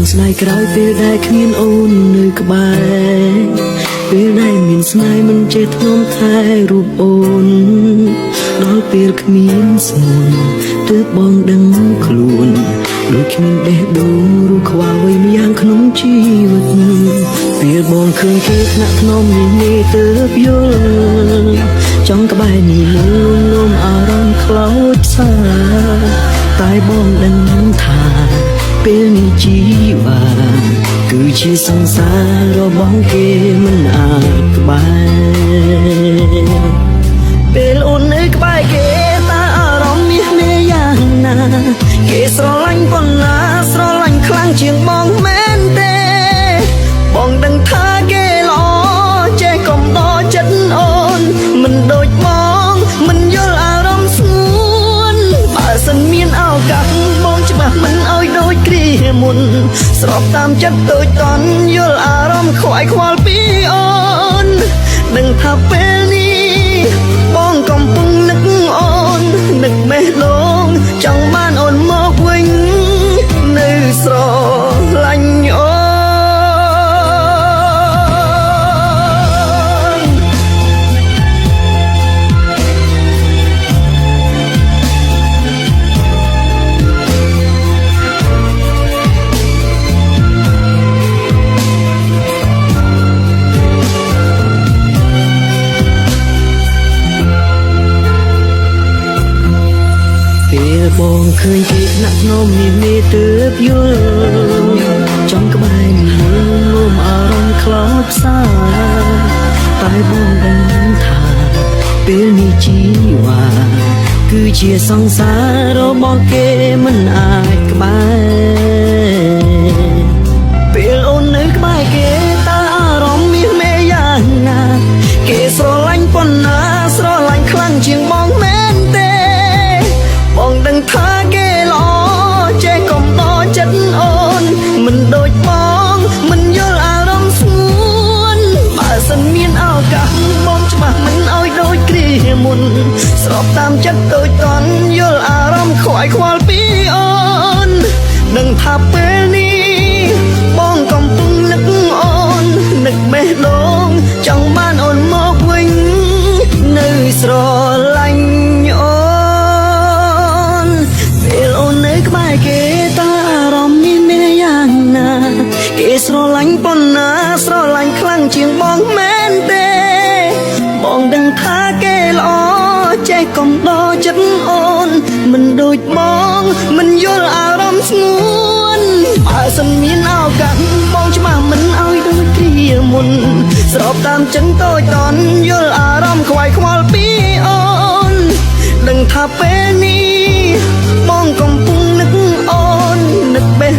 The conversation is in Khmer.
ស្នេហ៍ក្រោយពេលដែលគ្មានអូននៅក្បែរពេលដែលមានស្នេហ៍មិនចេះថ្នមថែរូបអូនដល់ពេលគ្មានស្មួនទើបបងដឹងខ្លួនដូចគ្មានបេះដូងឬខ្វល់អ្វីម្យ៉ាងក្នុងជីវិតពេលបងឃើញគេថ្នាក់ថ្នមនេះទើបយល់ចង់ក្បែរនេះលំអារម្មណ៍ខ្លោចផ្សាតែបងដឹងថាពេលនេះជីវ៉ាគឺជាសង្សាររបស់គេមិនអាចក្បែរពេលអូននៅក្បែរគេតើអារម្មណ៍មាសមេយ៉ាងណាគេស្រឡាញ់ប៉ុណ្ណាស្រឡាញ់ខ្លាំងជាងបងមែនទេបងដឹងថាគេល្អចេះកុំដកចិត្តអូនមិនដូចបងមិនយល់អារម្មណ៍ស្ងួនបើសិនមានឱកាសបងច្បាស់មិនឲ្យដូចគ្រាមុនស្របតាមចិត្តដូចតន់យល់អារម្មណ៍ខ្វាយខ្វល់ពីអូនដឹងថាពេលនេះបងកំពុងនឹកអូននឹកបេះដូងចង់បានអូនមកវិញនៅស្រឡាញ់អូបងឃើញគេថ្នាក់ថ្នមនេះទើបយល់ចង់ក្បែរនេះលំអារម្មណ៍ខ្លោចផ្សាតែបងដឹងថាពេលនេះជីវ៉ាគឺជាសង្សាររបស់គេមិនអាចក្បែរពេលអូននៅក្បែរគេតើអារម្មណ៍មាសមេយ៉ាងណាគេស្រឡាញ់ប៉ុណ្ណាស្រឡាញ់ខ្លាំងជាងបងមែនទេបងដឹងថាគេល្អចេះកុំដកចិត្តអូនមិនដូចបងមិនយល់អារម្មណ៍ស្ងួនបើសិនមានឱកាសបងច្បាស់មិនឲ្យដូចគ្រាមុនស្របតាមចិត្តដូចតន់យល់អារម្មណ៍ខ្វាយខ្វល់ពីអូនដឹងថាពេលនេះបងកំពុងនឹកអូននឹកបេះដូងចង់បានអូនមកវិញនៅស្រឡាញ់អូនក្បែរគេតើអារម្មណ៍នេះមានយ៉ាងណាគេស្រឡាញ់ប៉ុណ្ណាស្រឡាញ់ខ្លាំងជាងបងមែនទេបងដឹងថាគេល្អចេះកុំដកចិត្តអូនមិនដូចបងមិនយល់អារម្មណ៍ស្ងួនបើសិនមានឱកាសបងច្បាស់មិនឲ្យដូចគ្រាមុនស្របតាមចិនតូចតន់យល់អារម្មណ៍ខ្វាយខ្វល់ពីអូនដឹងថាពេលនេះបងកំពុងនឹកអូននឹកបេះ